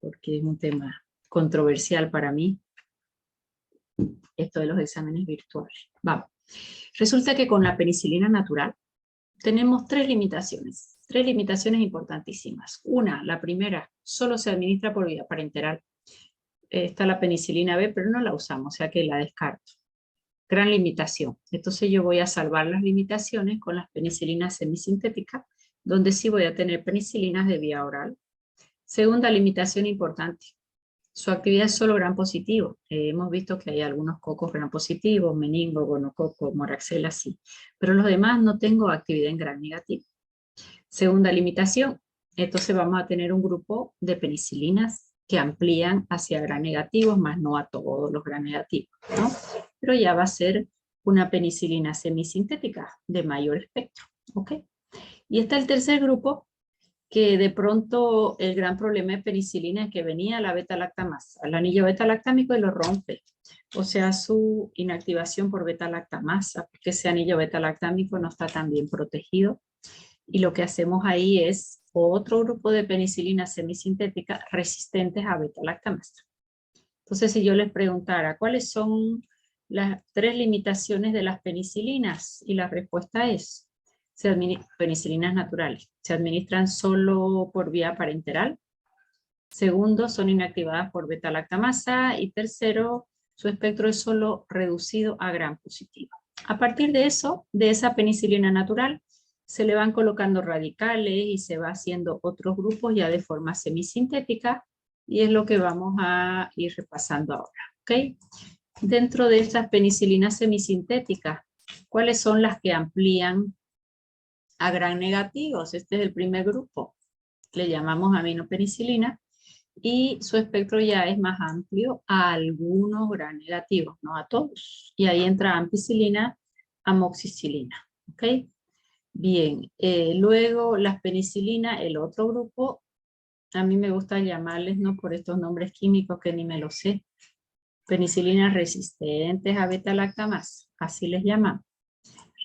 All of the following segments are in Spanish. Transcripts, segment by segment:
porque es un tema controversial para mí, esto de los exámenes virtuales. Vamos. Resulta que con la penicilina natural tenemos tres limitaciones importantísimas. Una, la primera, solo se administra por vía parenteral. Está la penicilina B, pero no la usamos, o sea que la descarto. Gran limitación. Entonces yo voy a salvar las limitaciones con las penicilinas semisintéticas, donde sí voy a tener penicilinas de vía oral. Segunda limitación importante. Su actividad es solo gram positivo. Hemos visto que hay algunos cocos gram positivos, meningo, gonococo, moraxella, sí. Pero los demás no tengo actividad en gram negativo. Segunda limitación. Entonces vamos a tener un grupo de penicilinas que amplían hacia gram negativos, más no a todos los gram negativos, ¿no? Pero ya va a ser una penicilina semisintética de mayor espectro, ¿ok? Y está el tercer grupo, que de pronto el gran problema de penicilina es que venía la beta-lactamasa, el anillo beta-lactámico y lo rompe. O sea, su inactivación por beta-lactamasa, porque ese anillo beta-lactámico no está tan bien protegido. Y lo que hacemos ahí es otro grupo de penicilinas semisintéticas resistentes a beta-lactamasa. Entonces, si yo les preguntara, ¿cuáles son las tres limitaciones de las penicilinas? Y la respuesta es, penicilinas naturales, se administran solo por vía parenteral. Segundo, son inactivadas por beta-lactamasa. Y tercero, su espectro es solo reducido a gram positivo. A partir de eso, de esa penicilina natural, se le van colocando radicales y se va haciendo otros grupos ya de forma semisintética, y es lo que vamos a ir repasando ahora, ¿ok? Dentro de estas penicilinas semisintéticas, ¿cuáles son las que amplían a gram negativos? Este es el primer grupo, le llamamos aminopenicilina, y su espectro ya es más amplio a algunos gram negativos, no a todos. Y ahí entra ampicilina, amoxicilina, ¿ok? Bien, luego las penicilinas, el otro grupo, a mí me gusta llamarles, no por estos nombres químicos que ni me lo sé, penicilinas resistentes a beta-lactamasa, así les llamamos.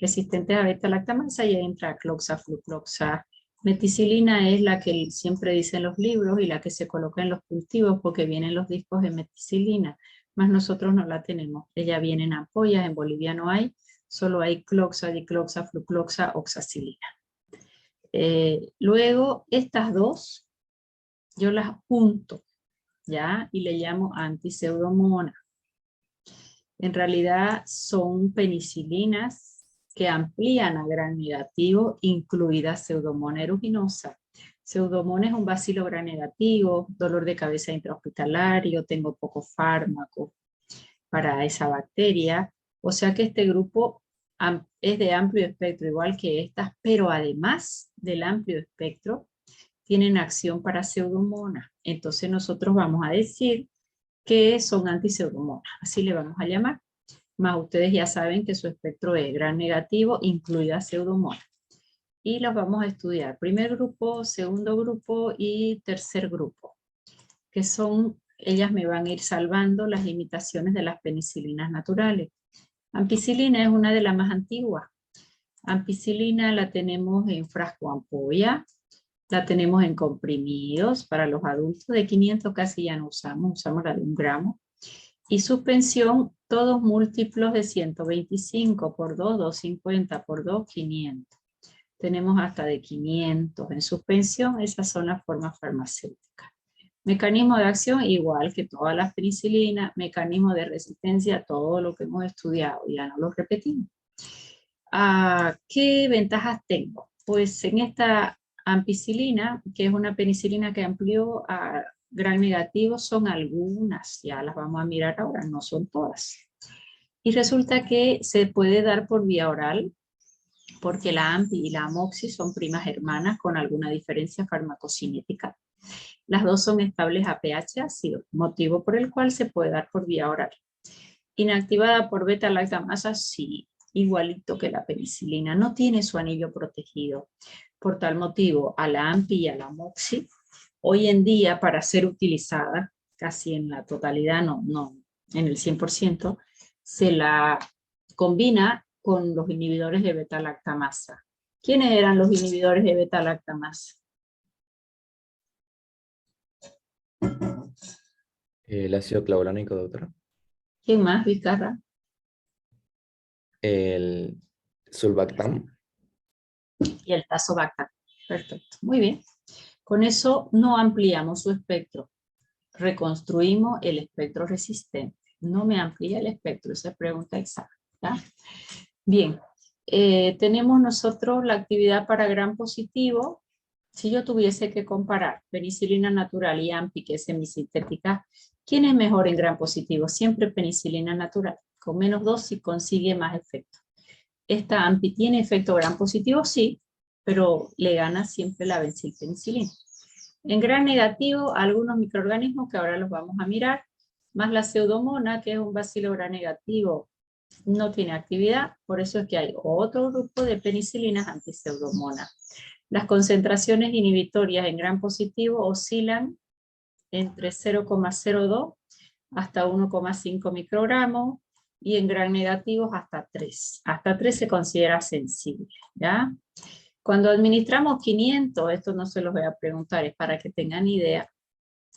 Resistentes a beta-lactamasa, y ahí entra cloxa, flucloxa. Meticilina es la que siempre dicen los libros y la que se coloca en los cultivos porque vienen los discos de meticilina, más nosotros no la tenemos. Ella viene en ampollas, en Bolivia no hay, solo hay cloxa, dicloxa, flucloxa, oxacilina. Luego estas dos yo las junto, ¿ya? Y le llamo antipseudomonas. En realidad son penicilinas que amplían a gram negativo, incluida Pseudomonas aeruginosa. Pseudomonas es un bacilo gram negativo, dolor de cabeza intrahospitalario, tengo poco fármaco para esa bacteria. O sea que este grupo es de amplio espectro, igual que estas, pero además del amplio espectro, tienen acción para Pseudomonas. Entonces nosotros vamos a decir que son antipseudomonas, así le vamos a llamar. Más ustedes ya saben que su espectro es gram negativo, incluida Pseudomonas. Y los vamos a estudiar. Primer grupo, segundo grupo y tercer grupo, que son, ellas me van a ir salvando las limitaciones de las penicilinas naturales. Ampicilina es una de las más antiguas. Ampicilina la tenemos en frasco ampolla, la tenemos en comprimidos para los adultos, de 500 casi ya no usamos la de 1 gramo. Y suspensión, todos múltiplos de 125 por 2, 250 por 2, 500. Tenemos hasta de 500 en suspensión, esas son las formas farmacéuticas. Mecanismo de acción, igual que todas las penicilinas. Mecanismo de resistencia, todo lo que hemos estudiado, ya no lo repetimos. ¿Qué ventajas tengo? Pues en esta ampicilina, que es una penicilina que amplió a gram negativo, son algunas, ya las vamos a mirar ahora, no son todas. Y resulta que se puede dar por vía oral, porque la ampi y la amoxi son primas hermanas con alguna diferencia farmacocinética. Las dos son estables a pH ácido, motivo por el cual se puede dar por vía oral. Inactivada por beta-lactamasa, sí, igualito que la penicilina, no tiene su anillo protegido. Por tal motivo, a la ampi y a la amoxi, hoy en día para ser utilizada, casi en la totalidad, no en el 100%, se la combina con los inhibidores de beta-lactamasa. ¿Quiénes eran los inhibidores de beta-lactamasa? El ácido clavulánico, doctora. ¿Quién más, Vizcarra? El sulbactam. Y el tazobactam. Perfecto, muy bien. Con eso no ampliamos su espectro. Reconstruimos el espectro resistente. No me amplía el espectro, esa es pregunta exacta. ¿Ya? Bien, tenemos nosotros la actividad para gram positivo. Si yo tuviese que comparar penicilina natural y AMPI, que es semisintética, ¿quién es mejor en gram positivo? Siempre penicilina natural. Con menos dosis consigue más efecto. ¿Esta AMPI tiene efecto gram positivo? Sí, pero le gana siempre la benzilpenicilina. En gram negativo, algunos microorganismos que ahora los vamos a mirar, más la pseudomonas, que es un bacilo gram negativo, no tiene actividad, por eso es que hay otro grupo de penicilinas antipseudomonas. Las concentraciones inhibitorias en gram positivo oscilan entre 0,02 hasta 1,5 microgramos y en gram negativos hasta 3. Hasta 3 se considera sensible, ¿ya? Cuando administramos 500, esto no se los voy a preguntar, es para que tengan idea,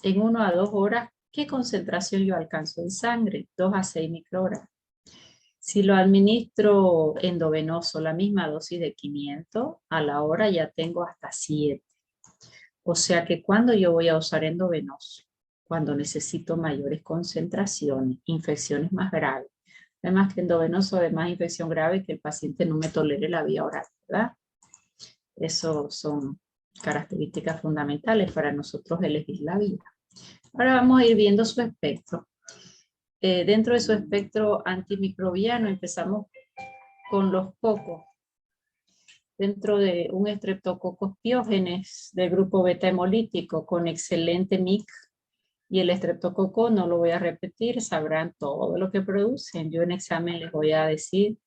en 1 a 2 horas, ¿qué concentración yo alcanzo en sangre? 2 a 6 microgramos. Si lo administro endovenoso, la misma dosis de 500, a la hora ya tengo hasta 7. O sea que cuando yo voy a usar endovenoso, cuando necesito mayores concentraciones, infecciones más graves. Además que endovenoso, además infección grave, que el paciente no me tolere la vía oral, ¿verdad? Eso son características fundamentales para nosotros elegir la vía. Ahora vamos a ir viendo su espectro. Dentro de su espectro antimicrobiano empezamos con los cocos. Dentro de un Streptococcus pyogenes del grupo beta hemolítico con excelente MIC, y el estreptococo no lo voy a repetir, sabrán todo lo que producen. Yo en examen les voy a decir,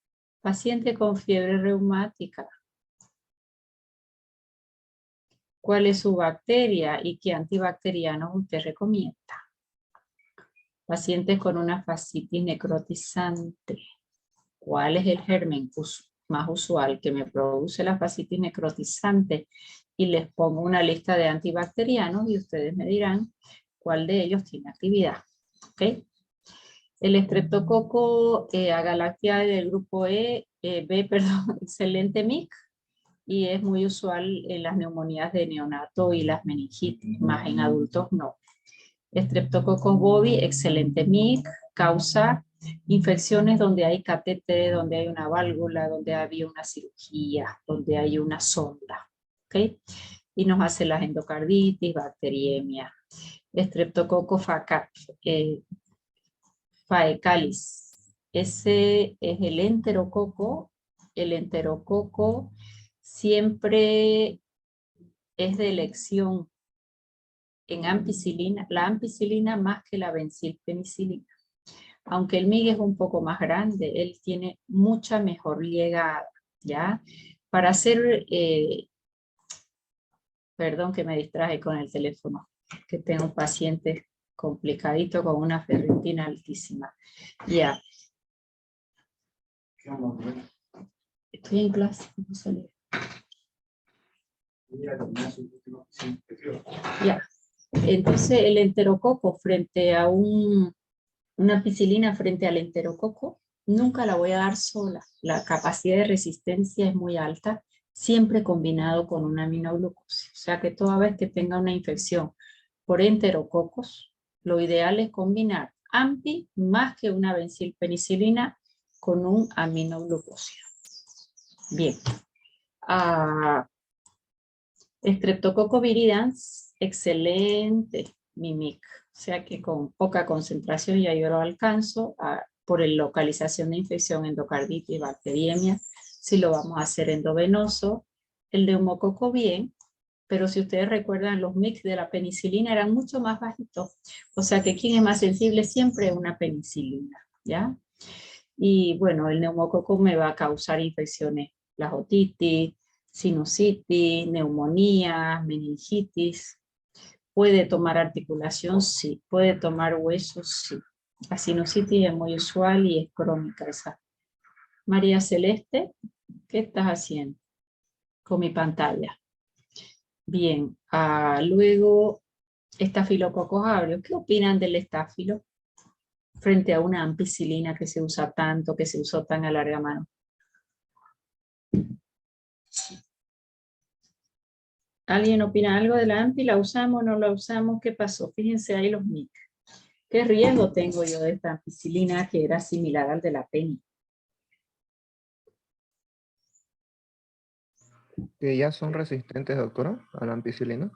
paciente con fiebre reumática, ¿cuál es su bacteria y qué antibacterianos usted recomienda? Pacientes con una fascitis necrotizante, ¿cuál es el germen más usual que me produce la fascitis necrotizante? Y les pongo una lista de antibacterianos y ustedes me dirán cuál de ellos tiene actividad. ¿Ok? El estreptococo agalactiae del grupo B, excelente MIC, y es muy usual en las neumonías de neonato y las meningitis, más en adultos no. Streptococcus bovi, excelente MIC, causa infecciones donde hay catéter, donde hay una válvula, donde había una cirugía, donde hay una sonda, ¿ok? Y nos hace las endocarditis, bacteriemia. Streptococcus faecalis, ese es el enterococo. El enterococo siempre es de elección en ampicilina, la ampicilina más que la benzilpenicilina. Aunque el MIG es un poco más grande, él tiene mucha mejor llegada, ¿ya? Para hacer, perdón que me distraje con el teléfono, que tengo un paciente complicadito con una ferritina altísima. Ya. Estoy en clase, no salí. Ya. Entonces el enterococo frente a una ampicilina frente al enterococo, nunca la voy a dar sola. La capacidad de resistencia es muy alta, siempre combinado con una aminoglucosis. O sea que toda vez que tenga una infección por enterococos, lo ideal es combinar AMPI más que una benzilpenicilina con un aminoglucósido. Bien. Streptococcus viridans, excelente mimic. O sea que con poca concentración ya yo lo alcanzo por la localización de infección, endocarditis, bacteriemia. Si lo vamos a hacer endovenoso, el neumococo bien, pero si ustedes recuerdan, los mix de la penicilina eran mucho más bajitos. O sea que quien es más sensible siempre es una penicilina, ¿ya? Y bueno, el neumococo me va a causar infecciones, la otitis, sinusitis, neumonía, meningitis. ¿Puede tomar articulación? Sí. ¿Puede tomar huesos? Sí. La sinusitis es muy usual y es crónica esa. María Celeste, ¿qué estás haciendo con mi pantalla? Bien, luego Estafilococos aureus. ¿Qué opinan del estáfilo frente a una ampicilina que se usa tanto, que se usó tan a larga mano? ¿Alguien opina algo de la AMPI? ¿La usamos o no la usamos? ¿Qué pasó? Fíjense ahí los MIC. ¿Qué riesgo tengo yo de esta ampicilina que era similar al de la PENI? ¿Que ya son resistentes, doctora, a la ampicilina?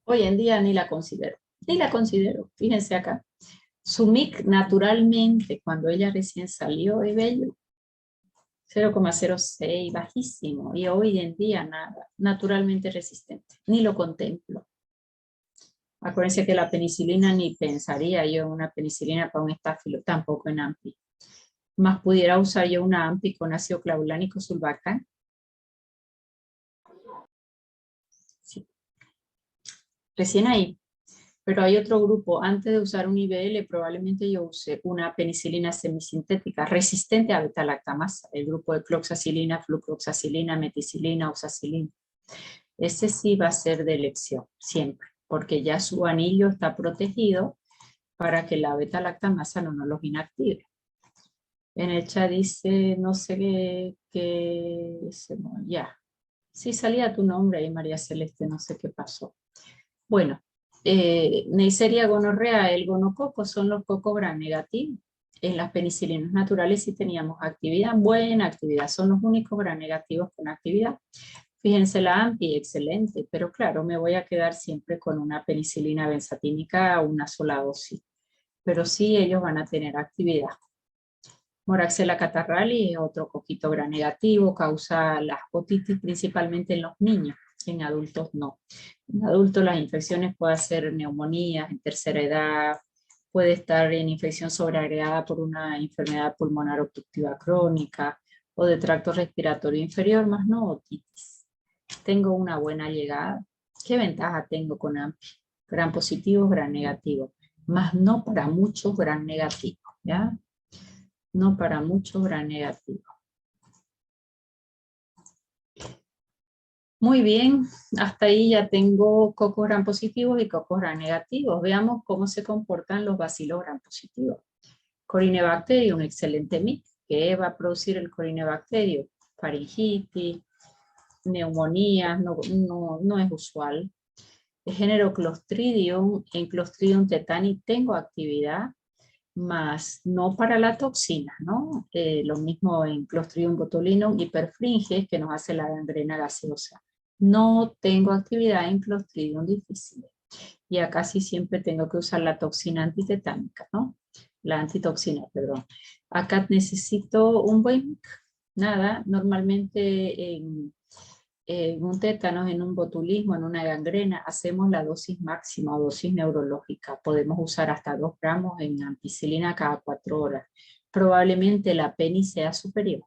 Hoy en día ni la considero. Ni la considero. Fíjense acá. Su MIC naturalmente, cuando ella recién salió, es bello. 0,06, bajísimo. Y hoy en día nada. Naturalmente resistente. Ni lo contemplo. Acuérdense que la penicilina ni pensaría yo en una penicilina para un estáfilo, tampoco en AMPI. Más pudiera usar yo una AMPI con ácido clavulánico sulbactam. Sí. Recién ahí. Pero hay otro grupo, antes de usar un IBL, probablemente yo use una penicilina semisintética resistente a beta-lactamasa, el grupo de cloxacilina, flucloxacilina, meticilina, oxacilina. Ese sí va a ser de elección, siempre, porque ya su anillo está protegido para que la beta-lactamasa no nos los inactive. En el chat dice, no sé qué, ya. Sí salía tu nombre ahí, María Celeste, no sé qué pasó. Bueno, Neisseria gonorrea, el gonococo son los cocos gram negativos. En las penicilinas naturales sí teníamos actividad, buena actividad, son los únicos gram negativos con actividad. Fíjense la AMPI, excelente, pero claro, me voy a quedar siempre con una penicilina benzatínica a una sola dosis. Pero sí ellos van a tener actividad. Moraxella catarrhalis, otro coquito gram negativo, causa las otitis principalmente en los niños, en adultos no. En adultos las infecciones pueden ser neumonías en tercera edad, puede estar en infección sobreagregada por una enfermedad pulmonar obstructiva crónica o de tracto respiratorio inferior, más no otitis. Tengo una buena llegada. ¿Qué ventaja tengo con AMPI? Gram positivo, gram negativo, más no para muchos gram negativos, ¿ya? No para mucho gram negativo. Muy bien, hasta ahí ya tengo cocos gram positivos y cocos gram negativos. Veamos cómo se comportan los bacilos gram positivos. Corynebacterium, un excelente MIC. ¿Qué va a producir el Corynebacterium? Faringitis, neumonía, no es usual. El género Clostridium, en Clostridium tetani tengo actividad, más no para la toxina, ¿no? Lo mismo en Clostridium botulinum hiperfringes, que nos hace la gangrena gaseosa. No tengo actividad en Clostridium difficile. Y acá sí siempre tengo que usar la toxina antitetánica, ¿no? La antitoxina, perdón. Acá necesito un buen, nada, normalmente en un tétanos, en un botulismo, en una gangrena, hacemos la dosis máxima o dosis neurológica. Podemos usar hasta 2 gramos en ampicilina cada 4 horas. Probablemente la PENI sea superior.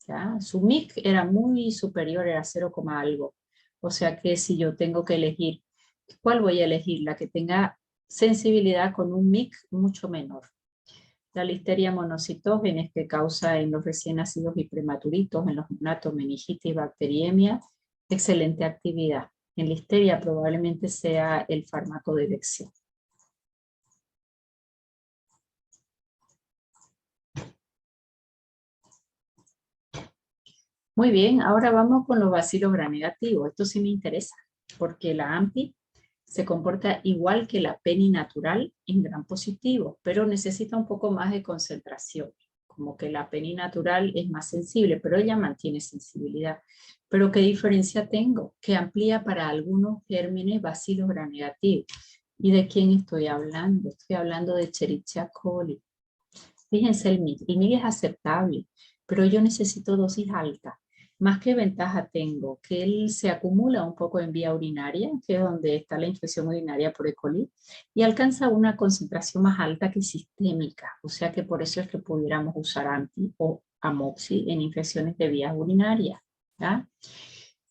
¿Ya? Su MIC era muy superior, era 0, algo. O sea que si yo tengo que elegir, ¿cuál voy a elegir? La que tenga sensibilidad con un MIC mucho menor. La listeria monocitógenes que causa en los recién nacidos y prematuritos, en los neonatos, meningitis, bacteriemia, excelente actividad. En listeria probablemente sea el fármaco de elección. Muy bien, ahora vamos con los bacilos gram negativos. Esto sí me interesa, porque la AMPI se comporta igual que la PENI natural en gram positivo, pero necesita un poco más de concentración. Como que la PENI natural es más sensible, pero ella mantiene sensibilidad. Pero ¿qué diferencia tengo? Que amplía para algunos gérmenes bacilos gram negativos. ¿Y de quién estoy hablando? Estoy hablando de Escherichia coli. Fíjense el MIG es aceptable, pero yo necesito dosis altas. Más que ventaja tengo, que él se acumula un poco en vía urinaria, que es donde está la infección urinaria por E. coli, y alcanza una concentración más alta que sistémica. O sea que por eso es que pudiéramos usar anti o amoxi en infecciones de vías urinarias. ¿Ya?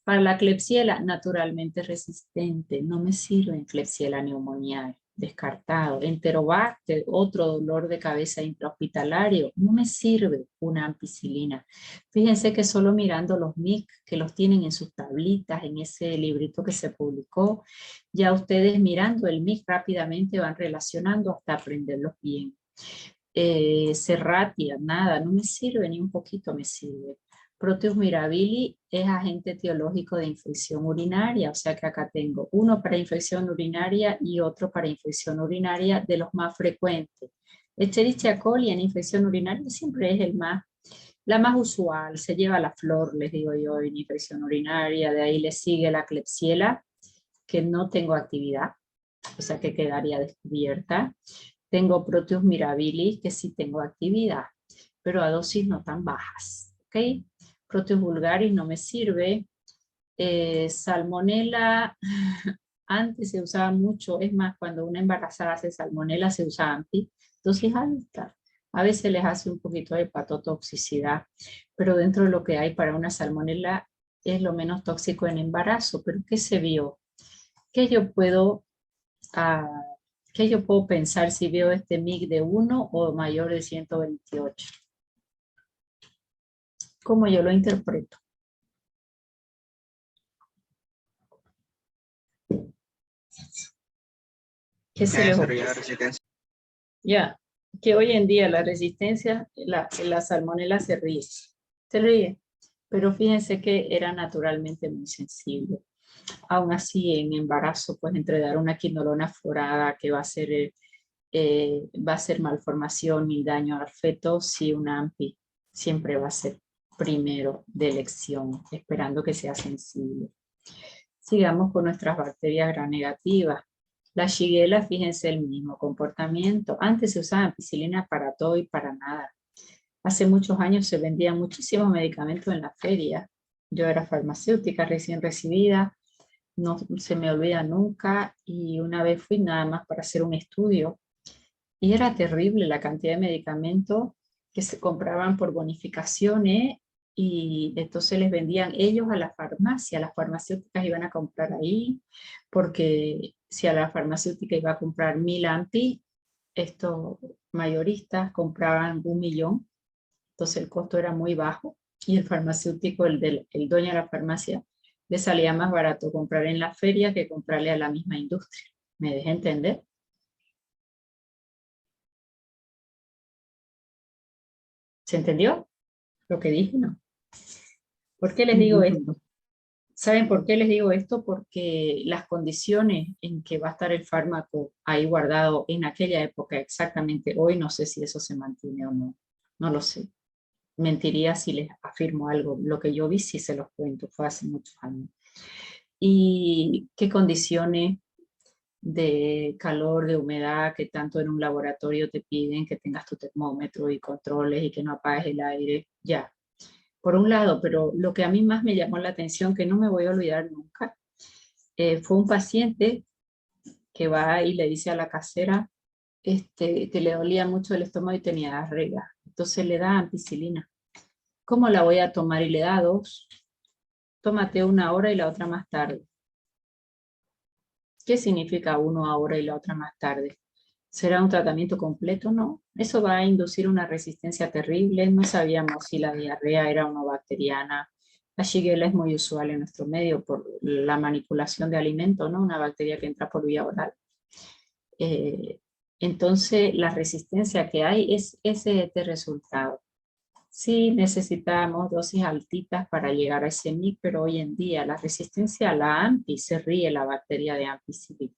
Para la Klebsiella, naturalmente resistente, no me sirve en Klebsiella pneumoniae. descartado. Enterobacter, otro dolor de cabeza intrahospitalario, no me sirve una ampicilina. Fíjense que solo mirando los MIC que los tienen en sus tablitas, en ese librito que se publicó, ya ustedes mirando el MIC rápidamente van relacionando hasta aprenderlos bien. Serratia, nada, no me sirve, ni un poquito me sirve. Proteus mirabilis es agente etiológico de infección urinaria, o sea que acá tengo uno para infección urinaria y otro para infección urinaria de los más frecuentes. Escherichia coli en infección urinaria siempre es la más usual, se lleva la flor, les digo yo, en infección urinaria, de ahí le sigue la Klebsiella, que no tengo actividad, o sea que quedaría descubierta. Tengo Proteus mirabilis, que sí tengo actividad, pero a dosis no tan bajas, ¿ok? Proteus vulgaris no me sirve. Salmonella, antes se usaba mucho, es más, cuando una embarazada hace salmonella se usa anti, dosis alta. A veces les hace un poquito de hepatotoxicidad, pero dentro de lo que hay para una salmonella es lo menos tóxico en embarazo. ¿Pero qué se vio? ¿Qué yo puedo pensar si veo este MIC de 1 o mayor de 128? ¿Cómo yo lo interpreto? ¿Qué se les ocurre? Ya, que hoy en día la resistencia, la salmonela se ríe, pero fíjense que era naturalmente muy sensible. Aún así, en embarazo, pues entre dar una quinolona florada que va a ser malformación y daño al feto, sí, una AMPI siempre va a ser primero de elección, esperando que sea sensible. Sigamos con nuestras bacterias gram negativas. La Shigella, fíjense el mismo comportamiento. Antes se usaba ampicilina para todo y para nada. Hace muchos años se vendían muchísimos medicamentos en la feria. Yo era farmacéutica recién recibida, no se me olvida nunca, y una vez fui nada más para hacer un estudio y era terrible la cantidad de medicamentos que se compraban por bonificaciones y entonces les vendían ellos a la farmacia. Las farmacéuticas iban a comprar ahí porque si a la farmacéutica iba a comprar 1000 AMPI, estos mayoristas compraban 1.000.000, entonces el costo era muy bajo y el farmacéutico, el dueño de la farmacia, le salía más barato comprar en la feria que comprarle a la misma industria. ¿Me dejé entender? ¿Se entendió lo que dije? No. ¿Por qué les digo esto? ¿Saben por qué les digo esto? Porque las condiciones en que va a estar el fármaco ahí guardado en aquella época exactamente hoy, no sé si eso se mantiene o no. No lo sé. Mentiría si les afirmo algo. Lo que yo vi sí se los cuento, fue hace muchos años. ¿Y qué condiciones de calor, de humedad, que tanto en un laboratorio te piden que tengas tu termómetro y controles y que no apagues el aire? Ya, por un lado, pero lo que a mí más me llamó la atención, que no me voy a olvidar nunca, fue un paciente que va y le dice a la casera que le dolía mucho el estómago y tenía diarrea. Entonces le da ampicilina. ¿Cómo la voy a tomar? Y le da 2. Tómate una ahora y la otra más tarde. ¿Qué significa uno ahora y la otra más tarde? ¿Será un tratamiento completo? No. Eso va a inducir una resistencia terrible. No sabíamos si la diarrea era o no bacteriana. La Shigella es muy usual en nuestro medio por la manipulación de alimentos, ¿no? Una bacteria que entra por vía oral. Entonces, la resistencia que hay es ese resultado. Sí necesitamos dosis altitas para llegar a ese MIC, pero hoy en día la resistencia a la AMPI se ríe la bacteria de ampicilina.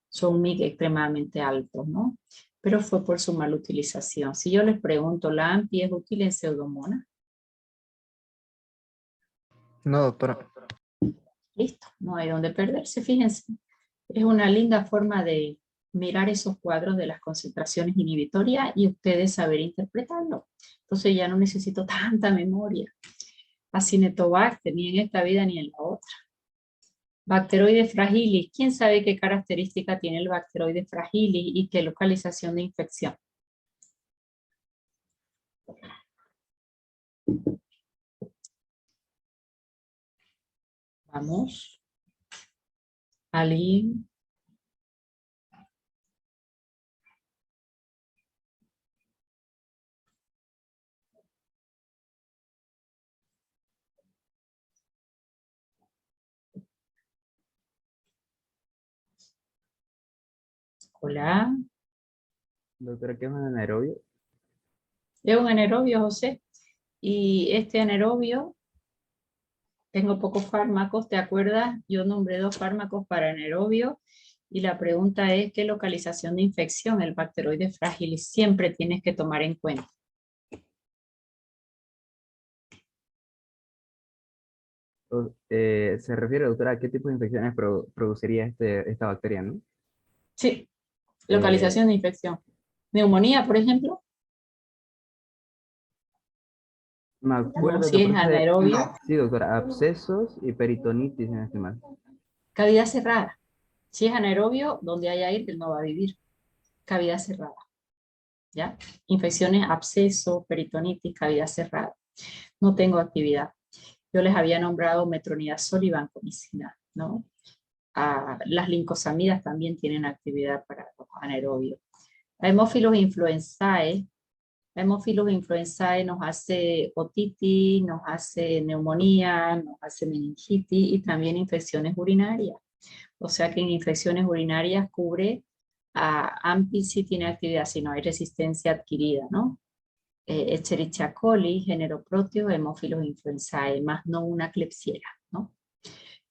Son MIC extremadamente altos, ¿no? Pero fue por su mala utilización. Si yo les pregunto, ¿la AMPI es útil en Pseudomonas? No, doctora. Listo, no hay donde perderse, fíjense. Es una linda forma de mirar esos cuadros de las concentraciones inhibitorias y ustedes saber interpretarlo. Entonces ya no necesito tanta memoria. Acinetobacter, ni en esta vida ni en la otra. Bacteroides fragilis. ¿Quién sabe qué característica tiene el bacteroide fragilis y qué localización de infección? Vamos. ¿Alguien? Hola. Doctora, ¿qué es un anaerobio? Es un anaerobio, José. Y este anaerobio, tengo pocos fármacos, ¿te acuerdas? Yo nombré 2 fármacos para anaerobio. Y la pregunta es, ¿qué localización de infección? El bacteroide frágil siempre tienes que tomar en cuenta. Se refiere, doctora, a qué tipo de infecciones produciría esta bacteria, ¿no? Sí, Eh, localización de infección. Neumonía, por ejemplo, Me o acuerdo que si es produce, anaerobio, sí, doctora, abscesos y peritonitis, en este mal. cavidad cerrada. Si es anaerobio, donde hay aire, no va a vivir. Cavidad cerrada. ¿Ya? Infecciones, absceso, peritonitis, cavidad cerrada. No tengo actividad. Yo les había nombrado metronidazol y vancomicina, ¿no? Las lincosamidas también tienen actividad para los anaerobios. La Haemophilus influenzae nos hace otitis, nos hace neumonía, nos hace meningitis y también infecciones urinarias. O sea que en infecciones urinarias cubre AMPI si tiene actividad, si no hay resistencia adquirida, ¿no? Escherichia coli, género proteo, Haemophilus influenzae, más no una Klebsiella, ¿no?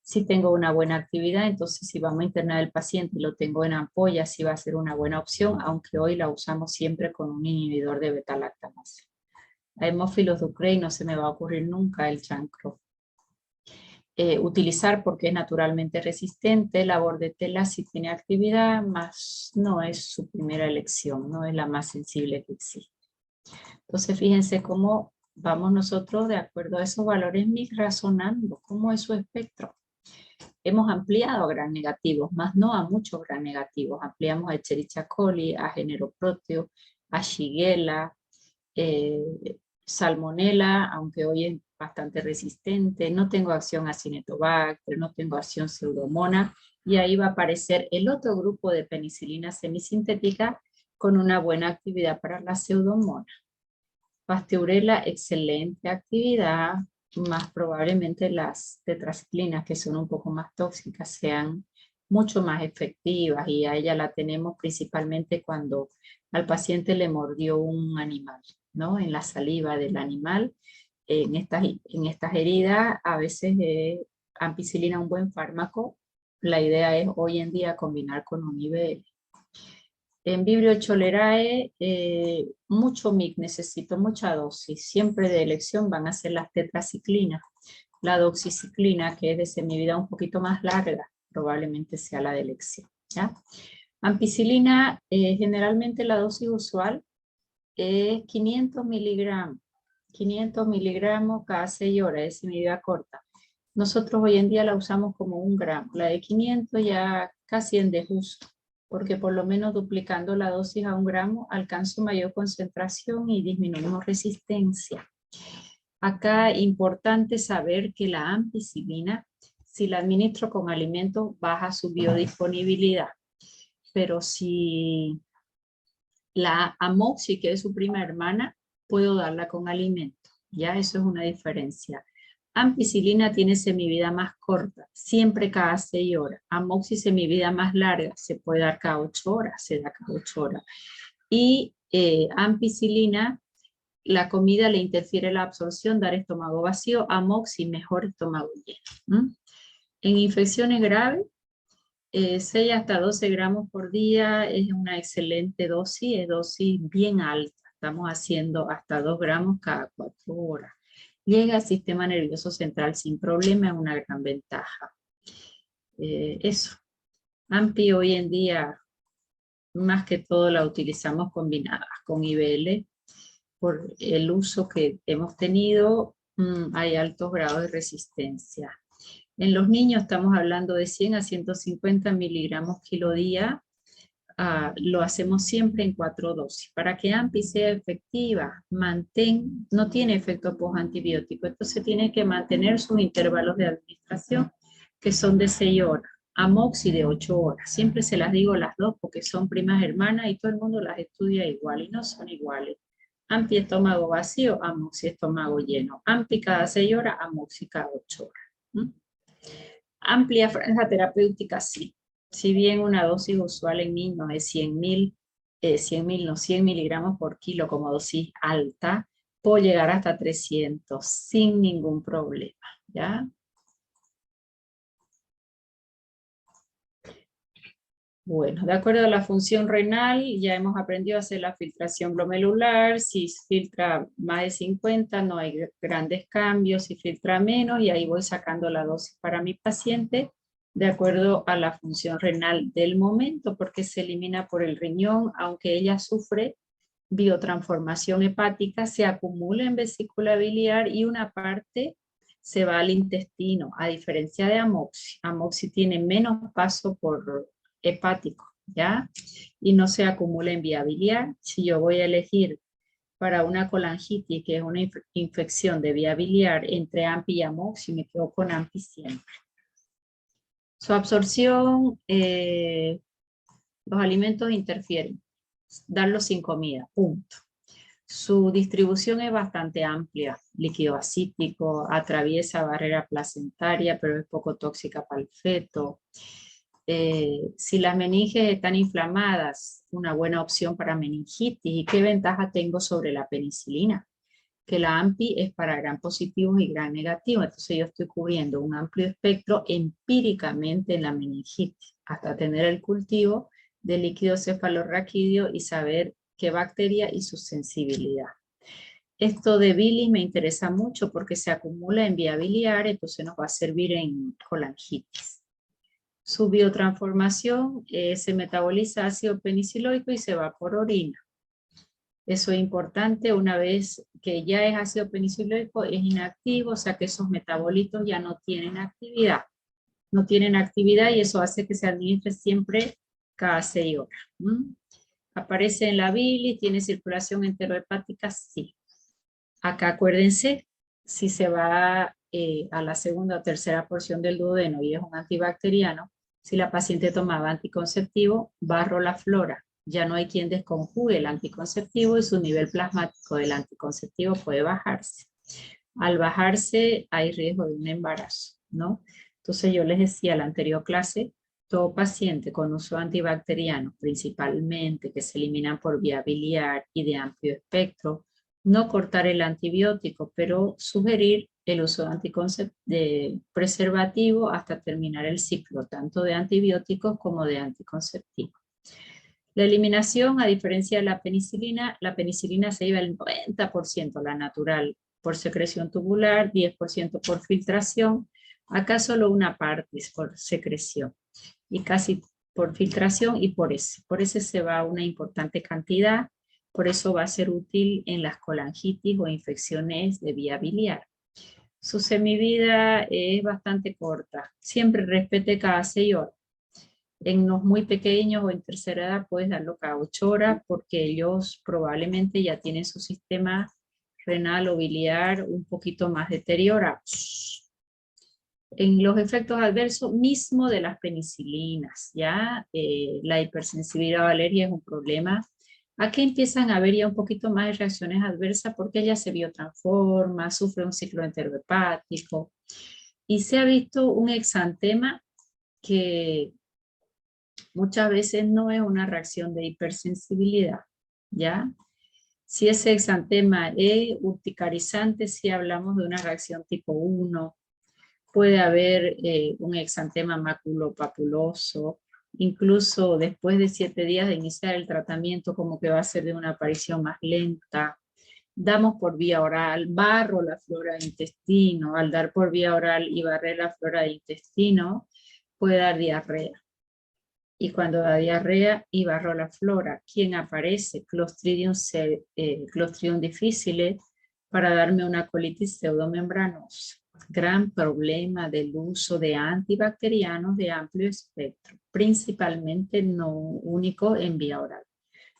Si tengo una buena actividad, entonces si vamos a internar al paciente y lo tengo en ampolla, sí va a ser una buena opción, aunque hoy la usamos siempre con un inhibidor de beta-lactamasa. A Haemophilus ducreyi no se me va a ocurrir nunca el chancro. Utilizar porque es naturalmente resistente, la bordetela sí tiene actividad, más no es su primera elección, no es la más sensible que existe. Entonces fíjense cómo vamos nosotros de acuerdo a esos valores MIC razonando, cómo es su espectro. Hemos ampliado a gram negativos, más no a muchos gram negativos. Ampliamos a Escherichia coli, a género proteo, a Shigella, Salmonella, aunque hoy es bastante resistente. No tengo acción a Cinetobacter, no tengo acción Pseudomonas. Y ahí va a aparecer el otro grupo de penicilina semisintética con una buena actividad para la Pseudomonas. Pasteurella, excelente actividad, más probablemente las tetraciclinas, que son un poco más tóxicas, sean mucho más efectivas, y a ella la tenemos principalmente cuando al paciente le mordió un animal, ¿no? En la saliva del animal, en estas heridas, a veces ampicilina un buen fármaco. La idea es hoy en día combinar con un IBL. En Vibrio cholerae, mucho MIC, necesito mucha dosis. Siempre de elección van a ser las tetraciclinas. La doxiciclina, que es de semivida un poquito más larga, probablemente sea la de elección, ¿ya? Ampicilina, generalmente la dosis usual es 500 miligramos. 500 miligramos cada 6 horas, es semivida corta. Nosotros hoy en día la usamos como 1 gramo. La de 500 ya casi en desuso, porque por lo menos duplicando la dosis a 1 gramo alcanzo mayor concentración y disminuimos resistencia. Acá importante saber que la ampicilina, si la administro con alimentos, baja su biodisponibilidad. Pero si la amoxi, que es su prima hermana, puedo darla con alimentos. Ya eso es una diferencia. Ampicilina tiene semivida más corta, siempre cada 6 horas. Amoxi semivida más larga, se puede dar cada 8 horas, se da cada 8 horas. Y ampicilina, la comida le interfiere la absorción, dar estómago vacío. Amoxi, mejor estómago lleno. En infecciones graves, 6 hasta 12 gramos por día es una excelente dosis, es dosis bien alta. Estamos haciendo hasta 2 gramos cada 4 horas. Llega al sistema nervioso central sin problema, es una gran ventaja. Eso. AMPI hoy en día, más que todo la utilizamos combinadas con IBL. Por el uso que hemos tenido, hay altos grados de resistencia. En los niños estamos hablando de 100 a 150 miligramos kilo día. Lo hacemos siempre en 4 dosis. Para que AMPI sea efectiva, no tiene efecto postantibiótico, entonces tiene que mantener sus intervalos de administración, que son de 6 horas. Amoxi de 8 horas. Siempre se las digo las dos porque son primas hermanas y todo el mundo las estudia igual y no son iguales. AMPI estómago vacío, amoxi estómago lleno. AMPI cada 6 horas, amoxi cada 8 horas. Amplia franja terapéutica, sí. Si bien una dosis usual en niños es 100 miligramos por kilo como dosis alta, puedo llegar hasta 300 sin ningún problema, ¿ya? Bueno, de acuerdo a la función renal, ya hemos aprendido a hacer la filtración glomerular. Si filtra más de 50, no hay grandes cambios. Si filtra menos, y ahí voy sacando la dosis para mi paciente, de acuerdo a la función renal del momento, porque se elimina por el riñón, aunque ella sufre biotransformación hepática, se acumula en vesícula biliar y una parte se va al intestino, a diferencia de amoxi. Amoxi tiene menos paso por hepático, ¿ya? Y no se acumula en vía biliar. Si yo voy a elegir para una colangitis, que es una infección de vía biliar, entre AMPI y amoxi, me quedo con AMPI siempre. Su absorción, los alimentos interfieren. Darlos sin comida, punto. Su distribución es bastante amplia, líquido asítico, atraviesa barrera placentaria, pero es poco tóxica para el feto. Si las meninges están inflamadas, una buena opción para meningitis. ¿Y qué ventaja tengo sobre la penicilina? Que la AMPI es para gran positivos y gran negativos, entonces yo estoy cubriendo un amplio espectro empíricamente en la meningitis, hasta tener el cultivo de líquido cefalorraquídeo y saber qué bacteria y su sensibilidad. Esto de bilis me interesa mucho porque se acumula en vía biliar, entonces nos va a servir en colangitis. Su biotransformación se metaboliza ácido peniciloico y se va por orina. Eso es importante, una vez que ya es ácido peniciloico, es inactivo, o sea que esos metabolitos ya no tienen actividad. No tienen actividad y eso hace que se administre siempre cada 6 horas. ¿Aparece en la bilis? ¿Tiene circulación enterohepática? Sí. Acá acuérdense, si se va a la segunda o tercera porción del duodeno y es un antibacteriano, si la paciente tomaba anticonceptivo, barro la flora. Ya no hay quien desconjugue el anticonceptivo y su nivel plasmático del anticonceptivo puede bajarse. Al bajarse hay riesgo de un embarazo, ¿no? Entonces yo les decía en la anterior clase, todo paciente con uso antibacteriano, principalmente que se eliminan por vía biliar y de amplio espectro, no cortar el antibiótico, pero sugerir el uso de preservativo hasta terminar el ciclo, tanto de antibióticos como de anticonceptivos. La eliminación, a diferencia de la penicilina se lleva el 90%, la natural, por secreción tubular, 10% por filtración. Acá solo una parte es por secreción, y casi por filtración y por ese. Por ese se va una importante cantidad, por eso va a ser útil en las colangitis o infecciones de vía biliar. Su semivida es bastante corta, siempre respete cada 6 horas. En los muy pequeños o en tercera edad puedes darlo cada 8 horas porque ellos probablemente ya tienen su sistema renal o biliar un poquito más deteriorado. En los efectos adversos mismo de las penicilinas, ya la hipersensibilidad o alergia es un problema. Aquí empiezan a haber ya un poquito más de reacciones adversas porque ella se biotransforma, sufre un ciclo enterohepático y se ha visto un exantema que muchas veces no es una reacción de hipersensibilidad, ¿ya? Si ese exantema es urticarizante, si hablamos de una reacción tipo 1, puede haber un exantema maculopapuloso, incluso después de 7 días de iniciar el tratamiento, como que va a ser de una aparición más lenta. Damos por vía oral, barro la flora de intestino, al dar por vía oral y barrer la flora de intestino, puede dar diarrea. Y cuando da diarrea y barro la flora, ¿quién aparece? Clostridium difficile para darme una colitis pseudomembranosa. Gran problema del uso de antibacterianos de amplio espectro, principalmente no único en vía oral,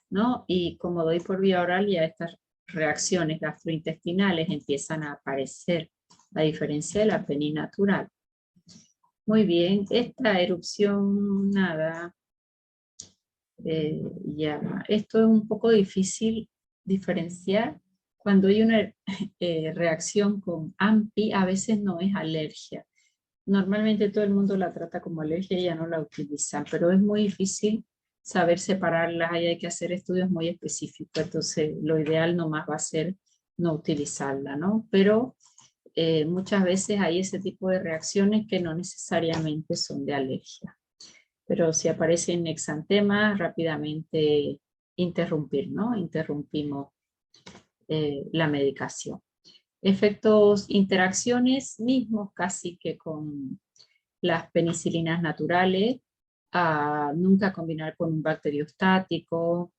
¿no? Y como doy por vía oral, ya estas reacciones gastrointestinales empiezan a aparecer, a diferencia de la peninatural. Muy bien, esta erupción, nada, ya, esto es un poco difícil diferenciar. Cuando hay una reacción con AMPI, a veces no es alergia, Normalmente todo el mundo la trata como alergia y ya no la utilizan, pero es muy difícil saber separarlas, ahí hay que hacer estudios muy específicos, entonces lo ideal nomás va a ser no utilizarla, ¿no? Pero muchas veces hay ese tipo de reacciones que no necesariamente son de alergia. Pero si aparecen exantemas, rápidamente interrumpir, ¿no? Interrumpimos la medicación. Efectos, interacciones mismos casi que con las penicilinas naturales, nunca combinar con un bacteriostático.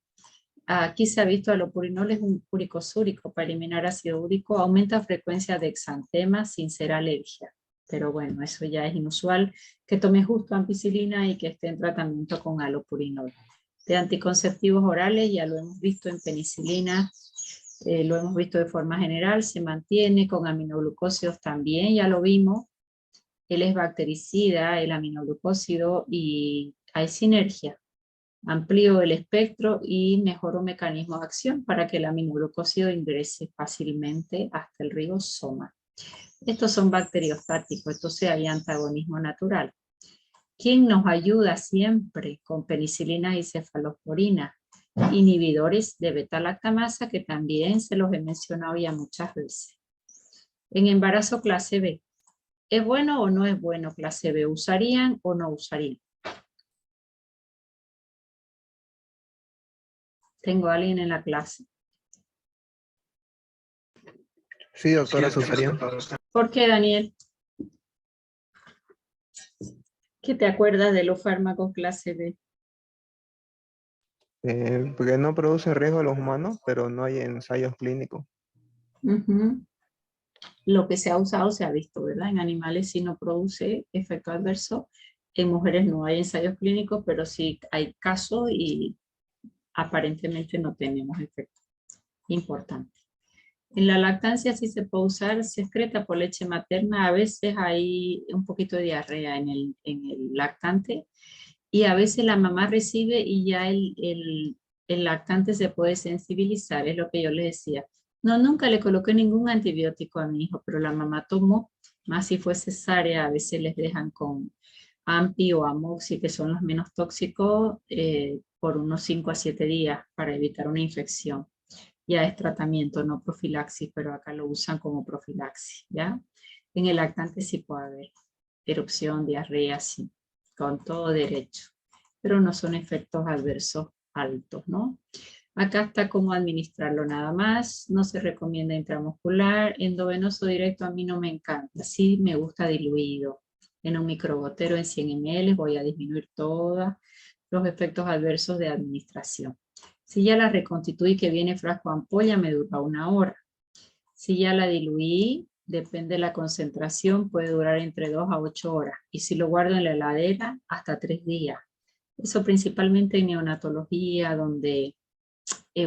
Aquí se ha visto alopurinol es un úrico-súrico para eliminar ácido úrico, aumenta frecuencia de exantemas sin ser alergia. Pero bueno, eso ya es inusual, que tome justo ampicilina y que esté en tratamiento con alopurinol. De anticonceptivos orales, ya lo hemos visto en penicilina, lo hemos visto de forma general, se mantiene con aminoglucósidos también, ya lo vimos. Él es bactericida, el aminoglucósido, y hay sinergia. Amplío el espectro y mejoro mecanismo de acción para que el aminoglucósido ingrese fácilmente hasta el ribosoma. Estos son bacteriostáticos, entonces hay antagonismo natural. ¿Quién nos ayuda siempre con penicilina y cefalosporina? Inhibidores de beta-lactamasa, que también se los he mencionado ya muchas veces. En embarazo clase B, ¿es bueno o no es bueno clase B? ¿Usarían o no usarían? Tengo a alguien en la clase. Sí, doctora, se usarían. ¿Por qué, Daniel? ¿Qué te acuerdas de los fármacos clase B? Porque no produce riesgo a los humanos, pero no hay ensayos clínicos. Lo que se ha usado se ha visto, ¿verdad? En animales sí no produce efecto adverso, en mujeres no hay ensayos clínicos, pero sí hay casos y aparentemente no tenemos efecto importante. En la lactancia sí se puede usar, se excreta por leche materna, a veces hay un poquito de diarrea en el lactante, y a veces la mamá recibe y ya el lactante se puede sensibilizar, es lo que yo les decía. No, nunca le coloqué ningún antibiótico a mi hijo, pero la mamá tomó, más si fue cesárea, a veces les dejan con Ampi o Amoxi, que son los menos tóxicos, por unos 5 a 7 días para evitar una infección. Ya es tratamiento, no profilaxis, pero acá lo usan como profilaxis, ¿ya? En el lactante sí puede haber erupción, diarrea, sí, con todo derecho, pero no son efectos adversos altos, ¿no? Acá está cómo administrarlo nada más, no se recomienda intramuscular, endovenoso directo a mí no me encanta, sí me gusta diluido, en un microgotero en 100 ml voy a disminuir todos los efectos adversos de administración. Si ya la reconstituí que viene frasco ampolla me dura 1 hora, si ya la diluí, depende de la concentración, puede durar entre 2 a 8 horas, y si lo guardo en la heladera, hasta 3 días. Eso principalmente en neonatología, donde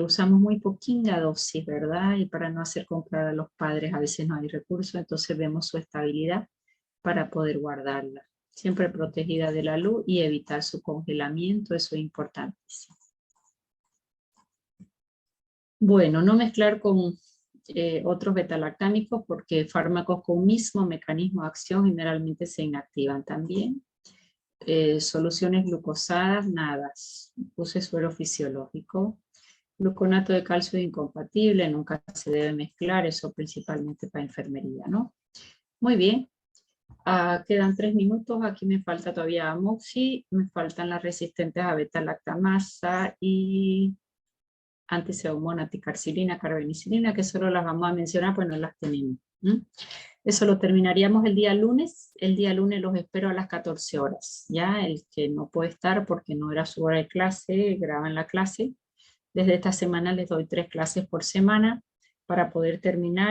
usamos muy poquita dosis, ¿verdad? Y para no hacer comprar a los padres, a veces no hay recursos, entonces vemos su estabilidad para poder guardarla. Siempre protegida de la luz y evitar su congelamiento, eso es importantísimo. Bueno, no mezclar con otros betalactámicos porque fármacos con mismo mecanismo de acción generalmente se inactivan también. Soluciones glucosadas, nada. Use suero fisiológico. Gluconato de calcio es incompatible, nunca se debe mezclar, eso principalmente para enfermería, ¿no? Muy bien. Quedan 3 minutos, aquí me falta todavía Amoxi, me faltan las resistentes a beta-lactamasa y antiseumona, ticarcilina, carbenicilina, que solo las vamos a mencionar, pues no las tenemos. Eso lo terminaríamos el día lunes los espero a las 14 horas, ya, el que no puede estar porque no era su hora de clase, graban la clase. Desde esta semana les doy 3 clases por semana para poder terminar